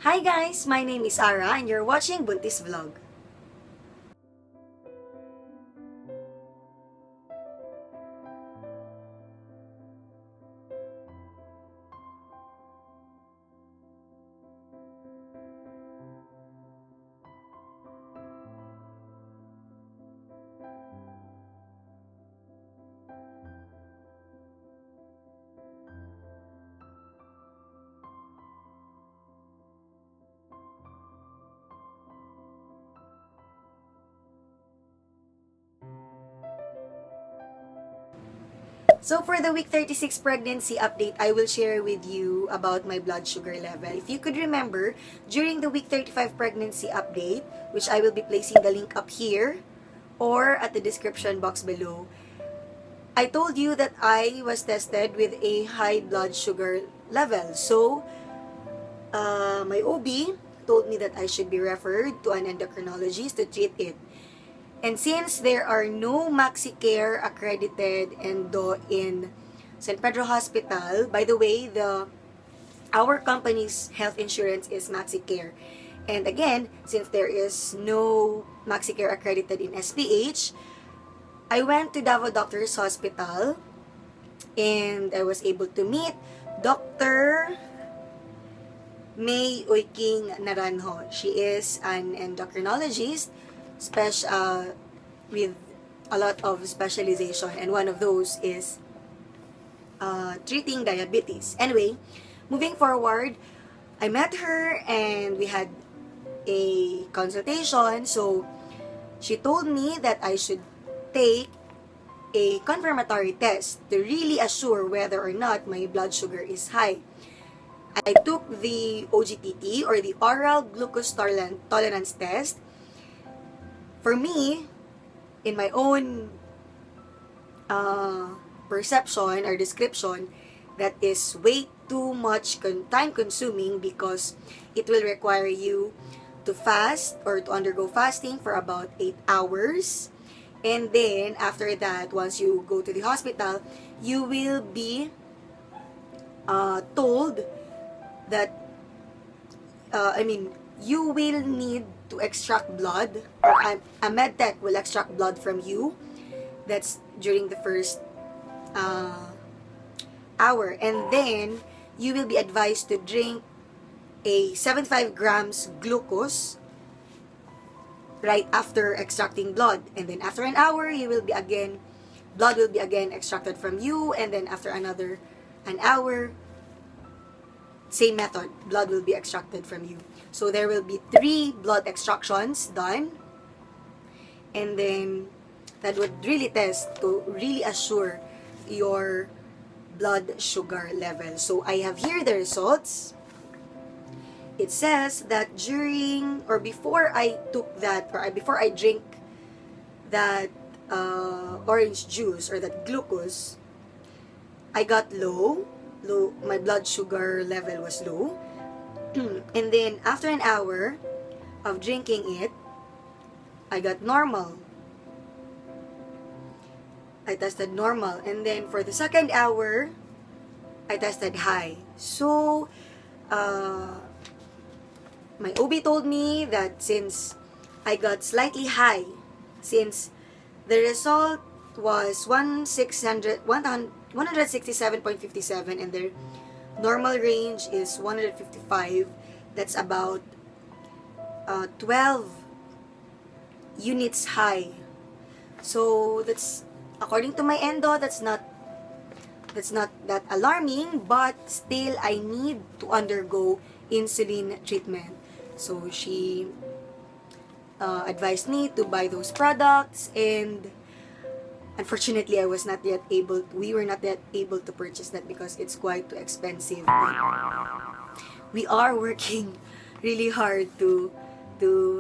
Hi guys, my name is Ara and you're watching Buntis Vlog. So for the week 36 pregnancy update, I will share with you about my blood sugar level. If you could remember, during the week 35 pregnancy update, which I will be placing the link up here or at the description box below, I told you that I was tested with a high blood sugar level. So, my OB told me that I should be referred to an endocrinologist to treat it. And since there are no MaxiCare accredited endo in San Pedro Hospital, by the way, our company's health insurance is MaxiCare. And again, since there is no MaxiCare accredited in SPH, I went to Davao Doctors Hospital and I was able to meet Dr. May Uyking Naranjo. She is an endocrinologist with a lot of specialization, and one of those is treating diabetes. Anyway, moving forward, I met her and we had a consultation. So she told me that I should take a confirmatory test to really assure whether or not my blood sugar is high. I took the OGTT, or the oral glucose tolerance test. For me, in my own perception or description, that is way too much time consuming because it will require you to fast or to undergo fasting for about 8 hours. And then, after that, once you go to the hospital, you will be told that, you will need to extract blood, or a med tech will extract blood from you. That's during the first hour. And then, you will be advised to drink a 75 grams glucose right after extracting blood. And then after an hour, blood will be again extracted from you. And then after an hour, same method, blood will be extracted from you. So there will be 3 blood extractions done. And then that would really test to really assure your blood sugar level. So I have here the results. It says that during or before I took that, or before I drink that orange juice or that glucose, I got low. My blood sugar level was low. And then after an hour of drinking it, I got normal. I tested normal. And then for the second hour, I tested high. So, my OB told me that since I got slightly high, since the result was 167.57 and their normal range is 155, that's about 12 units high. So that's, according to my endo, that's not that alarming, but still I need to undergo insulin treatment. So she advised me to buy those products, and unfortunately we were not yet able to purchase that because it's quite too expensive. We are working really hard to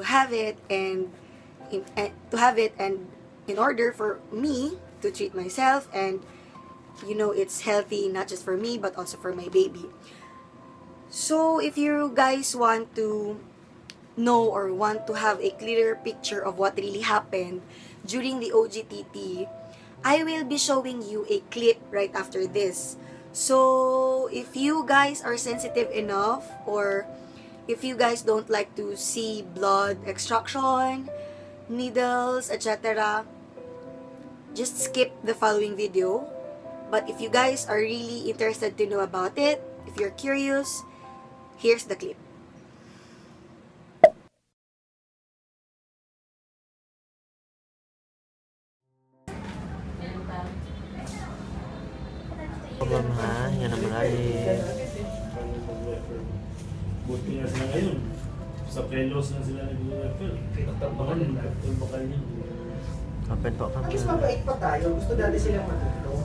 have it, and in order for me to treat myself, and it's healthy not just for me but also for my baby. So if you guys want to know or want to have a clearer picture of what really happened during the OGTT, I will be showing you a clip right after this. So if you guys are sensitive enough, or if you guys don't like to see blood extraction, needles, etc., just skip the following video. But if you guys are really interested to know about it, if you're curious, here's the clip. Ma'am ha, yan ang malalim. Buti nga sila ngayon. Sa pelos na sila nag-refer. Bakal niya. Open po kami. At least mabait pa tayo. Gusto dati silang matulong.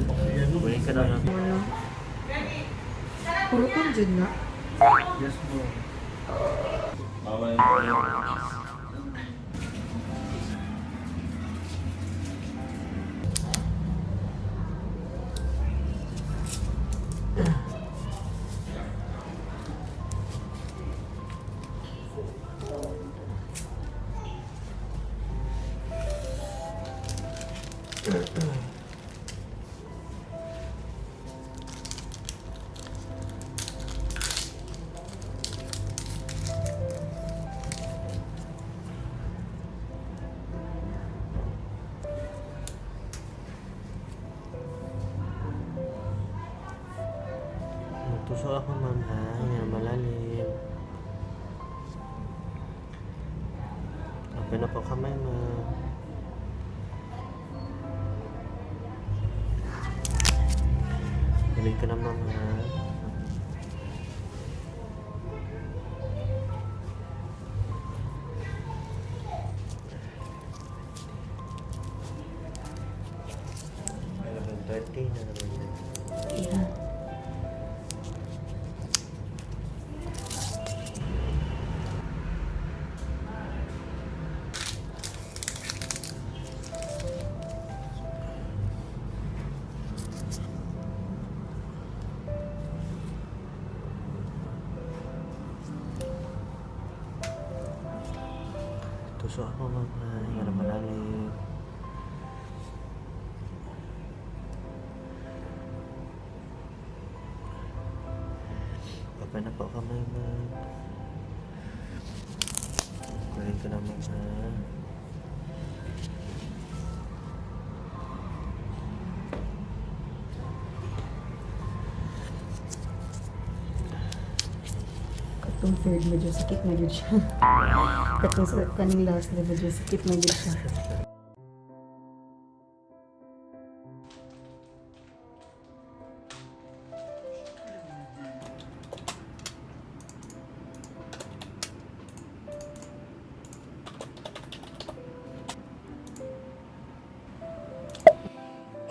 Bakal niya, no? Buhin ka na lang. Puro kang dyan na. Yes, mo. Bawal yung Tusok ako ma'am ha, yan ang malalim. Open na po kamay ma'am. Galing ka na ma'am ha. Eleven 30 na naman yan. Yeah. Tusok ako ma'am ha, yan ang malalim. Open na po kamay ma'am. Galing ka naman ha. Katong third medyo sakit na dyan siya. Katong sa kaning last na medyo sakit na dyan siya.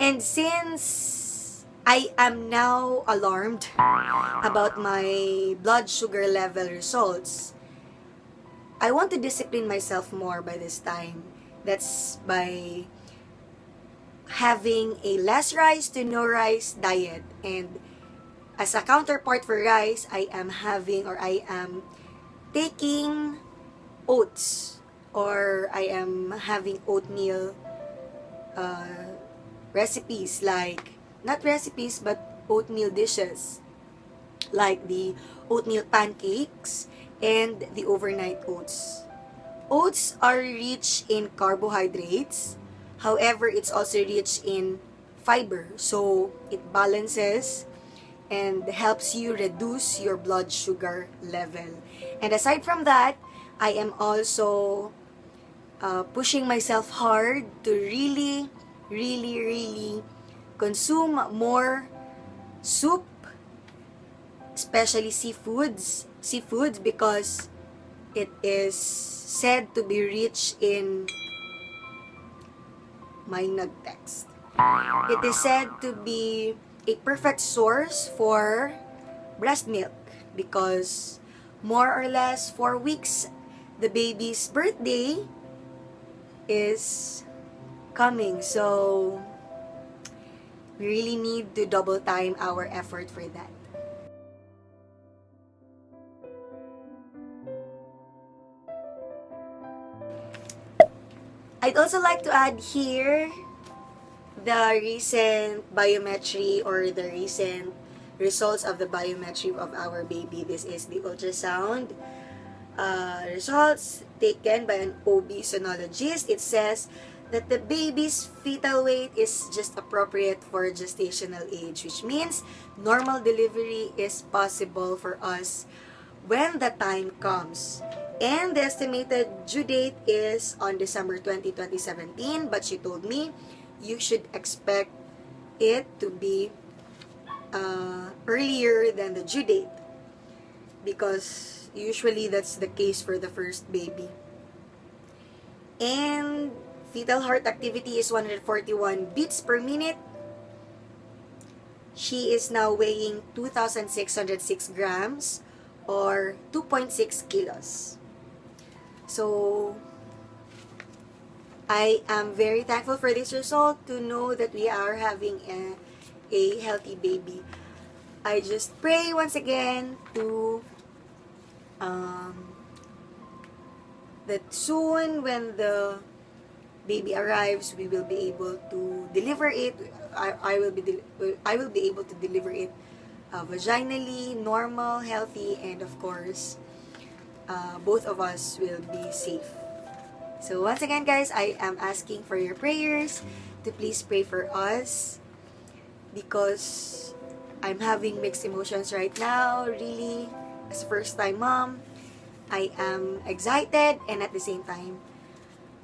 And since I am now alarmed about my blood sugar level results, I want to discipline myself more by this time. That's by having a less rice to no rice diet. And as a counterpart for rice, I am taking oats, or I am having oatmeal recipes, like, not recipes, but oatmeal dishes, like the oatmeal pancakes and the overnight oats. Oats are rich in carbohydrates, however, it's also rich in fiber, so it balances and helps you reduce your blood sugar level. And aside from that, I am also pushing myself hard to really consume more soup, especially seafoods, because it is said to be rich in my nag-text. It is said to be a perfect source for breast milk because more or less 4 weeks the baby's birthday is coming, so we really need to double time our effort for that. I'd also like to add here the recent biometry or the recent results of the biometry of our baby. This is the ultrasound results taken by an OB sonologist. It says that the baby's fetal weight is just appropriate for gestational age, which means normal delivery is possible for us when the time comes. And the estimated due date is on December 20, 2017, but she told me you should expect it to be earlier than the due date, because usually that's the case for the first baby. And fetal heart activity is 141 beats per minute. She is now weighing 2,606 grams or 2.6 kilos. So, I am very thankful for this result, to know that we are having a healthy baby. I just pray once again to that soon when the baby arrives, we will be able to deliver it. I will be able to deliver it vaginally, normal, healthy, and of course, both of us will be safe. So once again, guys, I am asking for your prayers to please pray for us, because I'm having mixed emotions right now. Really, as a first-time mom, I am excited and at the same time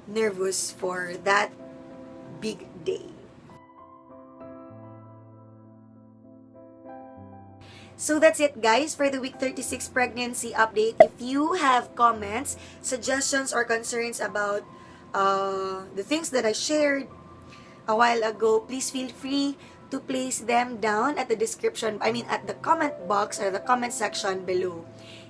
nervous for that big day. So that's it, guys, for the week 36 pregnancy update. If you have comments, suggestions, or concerns about the things that I shared a while ago, please feel free to place them down at the at the comment box or the comment section below.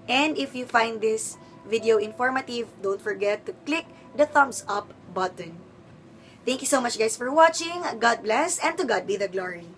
And if you find this video informative, don't forget to click the thumbs up button. Thank you so much, guys, for watching. God bless, and to God be the glory.